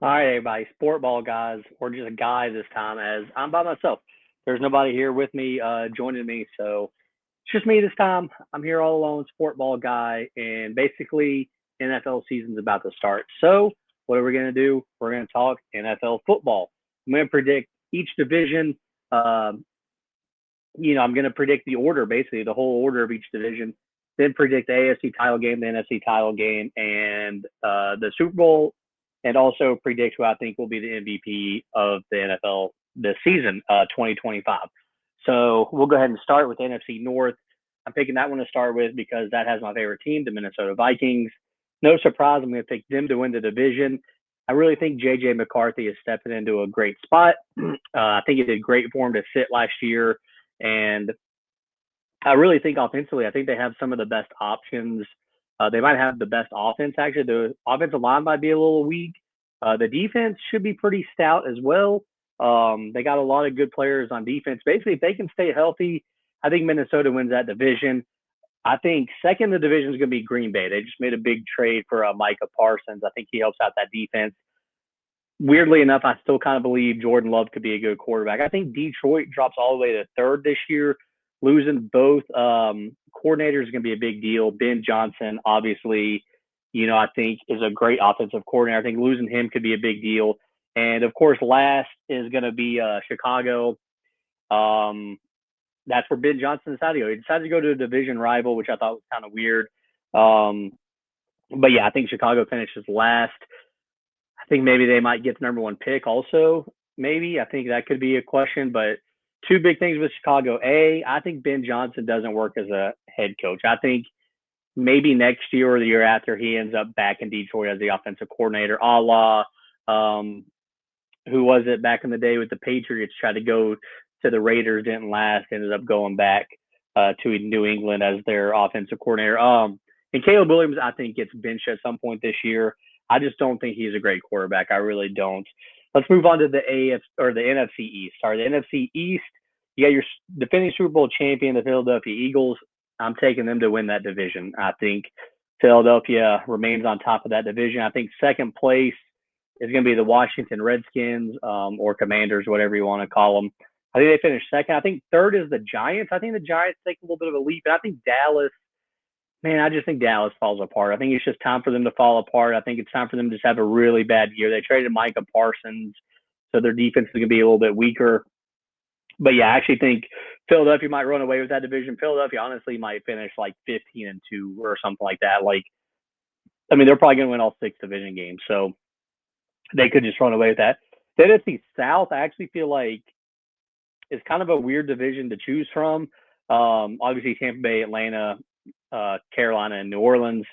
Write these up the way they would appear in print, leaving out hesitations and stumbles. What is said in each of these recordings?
All right, everybody, Sportball guys, or just a guy this time, as I'm by myself. There's nobody here with me, joining me, so it's just me this time. I'm here all alone, Sportball guy, and basically NFL season's about to start. So what are we gonna do? We're gonna talk NFL football. I'm gonna predict each division. Um, I'm gonna predict the order, basically the whole order of each division. Then predict the AFC title game, the NFC title game, and the Super Bowl, and also predict who I think will be the MVP of the NFL this season, 2025. So we'll go ahead and start with the NFC North. I'm picking that one to start with because that has my favorite team, the Minnesota Vikings. No surprise, I'm going to pick them to win the division. I really think J.J. McCarthy is stepping into a great spot. I think it did great for him to sit last year. And I really think offensively, I think they have some of the best options. They might have the best offense, actually. The offensive line might be a little weak. The defense should be pretty stout as well. They got a lot of good players on defense. Basically, if they can stay healthy, I think Minnesota wins that division. I think second in the division is going to be Green Bay. They just made a big trade for Micah Parsons. I think he helps out that defense. Weirdly enough, I still kind of believe Jordan Love could be a good quarterback. I think Detroit drops all the way to third this year. Losing both coordinators is going to be a big deal. Ben Johnson, obviously, I think is a great offensive coordinator. I think losing him could be a big deal. And of course, last is going to be Chicago. That's where Ben Johnson decided to go. He decided to go to a division rival, which I thought was kind of weird. But yeah, I think Chicago finishes last. I think maybe they might get the number one pick also. Maybe. I think that could be a question. But two big things with Chicago. I think Ben Johnson doesn't work as a head coach. I think maybe next year or the year after he ends up back in Detroit as the offensive coordinator, a la who was it back in the day with the Patriots, tried to go to the Raiders, didn't last, ended up going back to New England as their offensive coordinator. And Caleb Williams, I think, gets benched at some point this year. I just don't think he's a great quarterback. I really don't. Let's move on to the AF or the NFC East. Sorry, the NFC East. You got your defending Super Bowl champion, the Philadelphia Eagles. I'm taking them to win that division. I think Philadelphia remains on top of that division. I think second place is going to be the Washington Redskins or Commanders, whatever you want to call them. I think they finished second. I think third is the Giants. I think the Giants take a little bit of a leap. And I think Dallas, man, I just think Dallas falls apart. I think it's just time for them to fall apart. I think it's time for them to just have a really bad year. They traded Micah Parsons, so their defense is going to be a little bit weaker. But yeah, I actually think Philadelphia might run away with that division. Philadelphia honestly might finish like 15-2 or something like that. They're probably going to win all 6 division games, so they could just run away with that. The NFC South, I actually feel like is kind of a weird division to choose from. Obviously, Tampa Bay, Atlanta, Carolina, and New Orleans.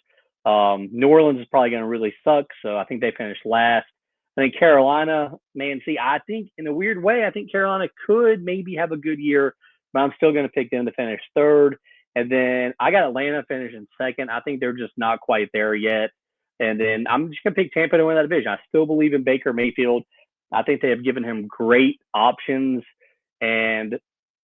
New Orleans is probably going to really suck, so I think they finished last. I think Carolina, I think in a weird way, I think Carolina could maybe have a good year, but I'm still going to pick them to finish third. And then I got Atlanta finishing second. I think they're just not quite there yet. And then I'm just going to pick Tampa to win that division. I still believe in Baker Mayfield. I think they have given him great options. And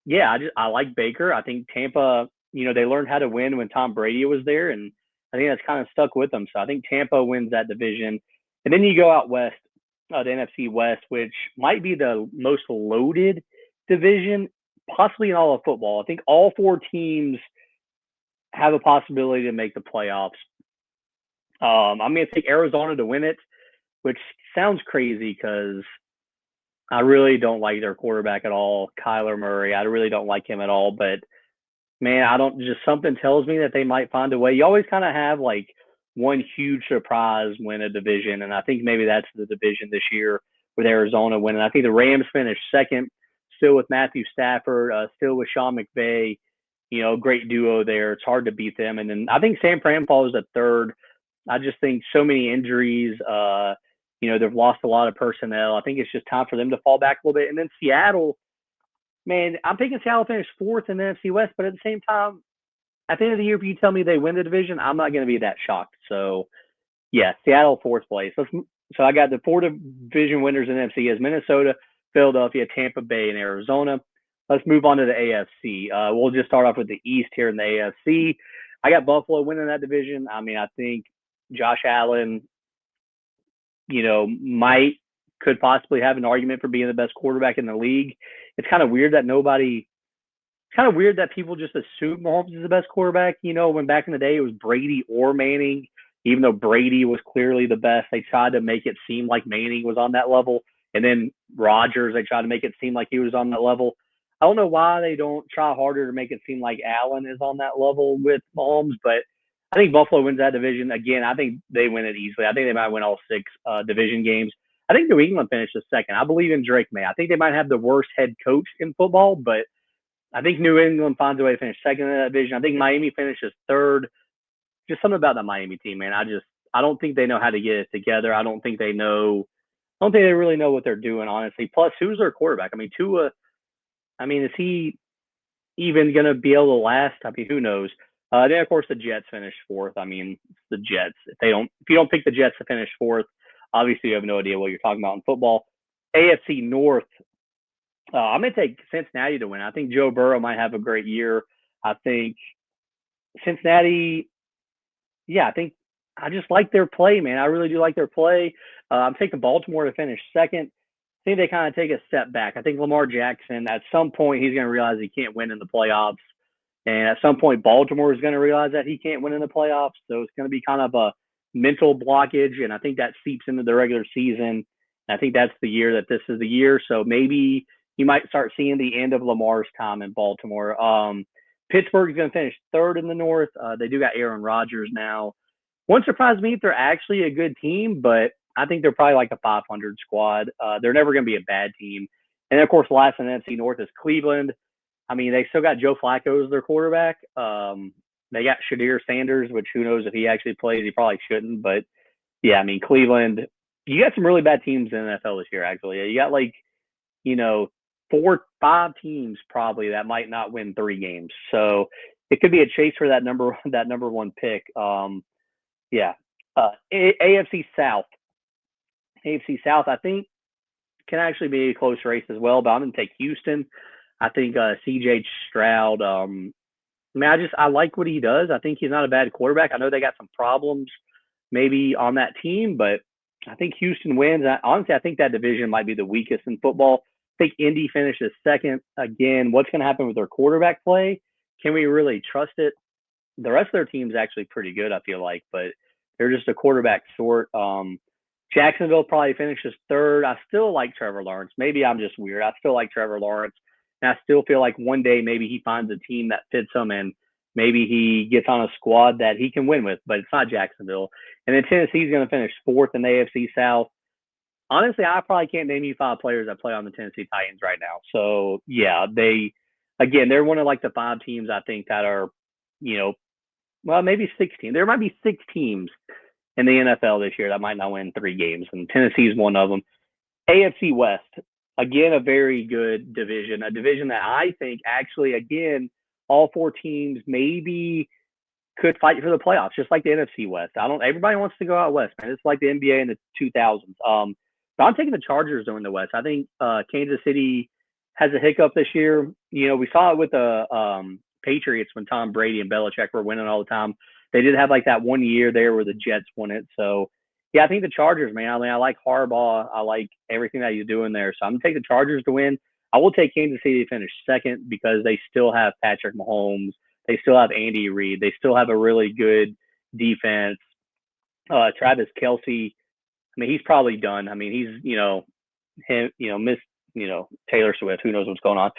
yeah, I like Baker. I think Tampa, they learned how to win when Tom Brady was there, and I think that's kind of stuck with them. So I think Tampa wins that division. And then you go out west, the NFC West, which might be the most loaded division, possibly in all of football. I think all 4 teams have a possibility to make the playoffs. I'm going to take Arizona to win it, which sounds crazy because I really don't like their quarterback at all, Kyler Murray. I really don't like him at all. But, man, something tells me that they might find a way. You always kind of have, one huge surprise win a division, and I think maybe that's the division this year with Arizona winning. I think the Rams finished second, still with Matthew Stafford, still with Sean McVay. Great duo there. It's hard to beat them. And then I think San Fran falls at third. I just think so many injuries. They've lost a lot of personnel. I think it's just time for them to fall back a little bit. And then Seattle, man, I'm thinking Seattle finished fourth in the NFC West, but at the same time, at the end of the year, if you tell me they win the division, I'm not going to be that shocked. So, yeah, Seattle, fourth place. So I got the 4 division winners in the NFC as Minnesota, Philadelphia, Tampa Bay, and Arizona. Let's move on to the AFC. We'll just start off with the East here in the AFC. I got Buffalo winning that division. I think Josh Allen, could possibly have an argument for being the best quarterback in the league. It's kind of weird that people just assume Mahomes is the best quarterback. When back in the day it was Brady or Manning, even though Brady was clearly the best, they tried to make it seem like Manning was on that level. And then Rodgers, they tried to make it seem like he was on that level. I don't know why they don't try harder to make it seem like Allen is on that level with Mahomes, but I think Buffalo wins that division. Again, I think they win it easily. I think they might win all 6 division games. I think New England finishes second. I believe in Drake May. I think they might have the worst head coach in football, but I think New England finds a way to finish second in that division. I think Miami finishes third. Just something about that Miami team, man. I don't think they know how to get it together. I don't think they really know what they're doing, honestly. Plus, who's their quarterback? I mean, Tua, is he even going to be able to last? I mean, who knows? Then, of course, the Jets finished fourth. I mean, the Jets. If you don't pick the Jets to finish fourth, obviously you have no idea what you're talking about in football. AFC North, I'm going to take Cincinnati to win. I think Joe Burrow might have a great year. I think Cincinnati, I just like their play, man. I really do like their play. I'm taking Baltimore to finish second. I think they kind of take a step back. I think Lamar Jackson, at some point, he's going to realize he can't win in the playoffs. And at some point, Baltimore is going to realize that he can't win in the playoffs. So it's going to be kind of a mental blockage. And I think that seeps into the regular season. And I think that's the year that this is the year. So maybe you might start seeing the end of Lamar's time in Baltimore. Pittsburgh is going to finish third in the North. They do got Aaron Rodgers now. Wouldn't surprise me if they're actually a good team, but I think they're probably like a 500 squad. They're never going to be a bad team. And then, of course, last in the NFC North is Cleveland. I mean, they still got Joe Flacco as their quarterback. They got Shadir Sanders, which who knows if he actually plays. He probably shouldn't. But, yeah, I mean, Cleveland, you got some really bad teams in the NFL this year, actually. You got, 4-5 teams probably that might not win 3 games. So it could be a chase for that number one pick. AFC South. AFC South, I think, can actually be a close race as well, but I'm going to take Houston. I think C.J. Stroud, I like what he does. I think he's not a bad quarterback. I know they got some problems maybe on that team, but I think Houston wins. Honestly, I think that division might be the weakest in football. I think Indy finishes second. Again, what's going to happen with their quarterback play? Can we really trust it? The rest of their team is actually pretty good, I feel like, but they're just a quarterback short. Jacksonville probably finishes third. I still like Trevor Lawrence. Maybe I'm just weird. I still like Trevor Lawrence. And I still feel like one day maybe he finds a team that fits him and maybe he gets on a squad that he can win with, but it's not Jacksonville. And then Tennessee's going to finish fourth in the AFC South. Honestly, I probably can't name you 5 players that play on the Tennessee Titans right now. So, yeah, they're one of the 5 teams I think that are, maybe 16. There might be 6 teams in the NFL this year that might not win 3 games, and Tennessee is one of them. AFC West, again, a very good division, a division that I think actually, again, all 4 teams maybe could fight for the playoffs, just like the NFC West. Everybody wants to go out west, man. It's like the NBA in the 2000s. But I'm taking the Chargers to win the West. I think Kansas City has a hiccup this year. We saw it with the Patriots when Tom Brady and Belichick were winning all the time. They did have that 1 year there where the Jets won it. So, yeah, I think the Chargers, man. I like Harbaugh. I like everything that he's doing there. So I'm going to take the Chargers to win. I will take Kansas City to finish second because they still have Patrick Mahomes. They still have Andy Reid. They still have a really good defense. Travis Kelce, he's probably done. He's, Taylor Swift. Who knows what's going on?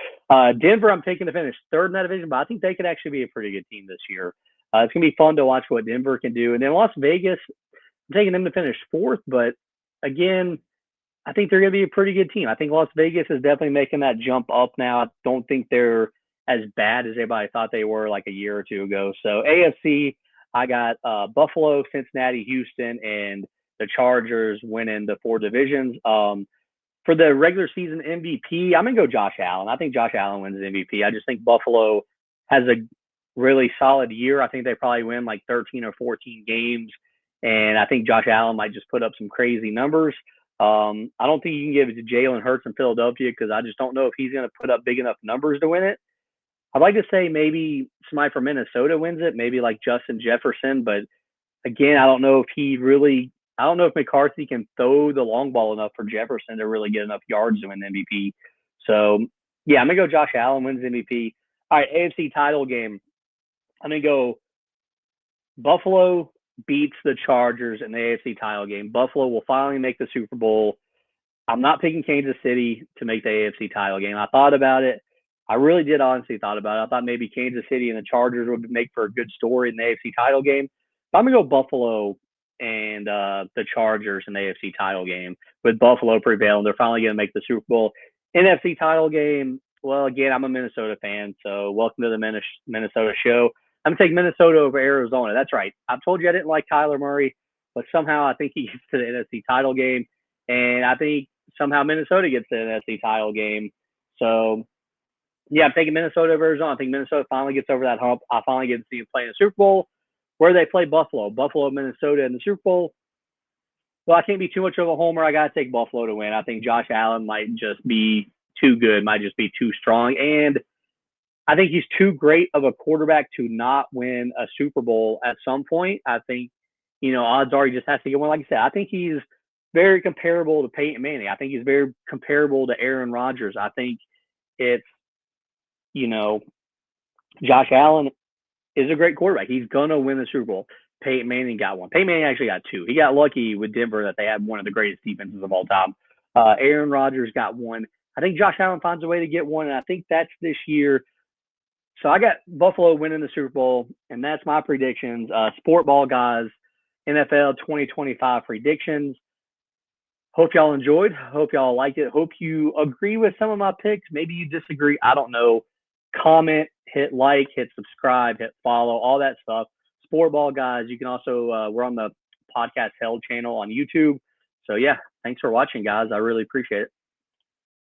Denver, I'm taking to finish third in that division, but I think they could actually be a pretty good team this year. It's going to be fun to watch what Denver can do. And then Las Vegas, I'm taking them to finish fourth, but again, I think they're going to be a pretty good team. I think Las Vegas is definitely making that jump up now. I don't think they're as bad as everybody thought they were a year or 2 ago. So AFC, I got Buffalo, Cincinnati, Houston, and the Chargers winning the 4 divisions. For the regular season MVP, I'm going to go Josh Allen. I think Josh Allen wins the MVP. I just think Buffalo has a really solid year. I think they probably win 13 or 14 games. And I think Josh Allen might just put up some crazy numbers. I don't think you can give it to Jalen Hurts in Philadelphia because I just don't know if he's going to put up big enough numbers to win it. I'd like to say maybe somebody from Minnesota wins it, maybe Justin Jefferson. But again, I don't know if he really I don't know if McCarthy can throw the long ball enough for Jefferson to really get enough yards to win the MVP. So, yeah, I'm going to go Josh Allen wins MVP. All right, AFC title game. I'm going to go Buffalo beats the Chargers in the AFC title game. Buffalo will finally make the Super Bowl. I'm not picking Kansas City to make the AFC title game. I thought about it. I really did honestly thought about it. I thought maybe Kansas City and the Chargers would make for a good story in the AFC title game. But I'm going to go Buffalo and the Chargers in the AFC title game with Buffalo prevailing. They're finally going to make the Super Bowl. NFC title game, well, again, I'm a Minnesota fan, so welcome to the Minnesota show. I'm going to take Minnesota over Arizona. That's right. I've told you I didn't like Kyler Murray, but somehow I think he gets to the NFC title game, and I think somehow Minnesota gets to the NFC title game. So, yeah, I'm taking Minnesota over Arizona. I think Minnesota finally gets over that hump. I finally get to see them play in the Super Bowl where they play Buffalo, Minnesota in the Super Bowl. Well, I can't be too much of a homer. I got to take Buffalo to win. I think Josh Allen might just be too good, might just be too strong. And I think he's too great of a quarterback to not win a Super Bowl at some point. I think, odds are he just has to get one. Like I said, I think he's very comparable to Peyton Manning. I think he's very comparable to Aaron Rodgers. I think it's, Josh Allen is a great quarterback. He's going to win the Super Bowl. Peyton Manning got one. Peyton Manning actually got two. He got lucky with Denver that they had one of the greatest defenses of all time. Aaron Rodgers got one. I think Josh Allen finds a way to get one, and I think that's this year. So I got Buffalo winning the Super Bowl, and that's my predictions. Sportball guys, NFL 2025 predictions. Hope y'all enjoyed. Hope y'all liked it. Hope you agree with some of my picks. Maybe you disagree. I don't know. Comment, hit like, hit subscribe, hit follow, all that stuff. Sportball guys, you can also, we're on the Podcast Held channel on YouTube. So, yeah, thanks for watching, guys. I really appreciate it.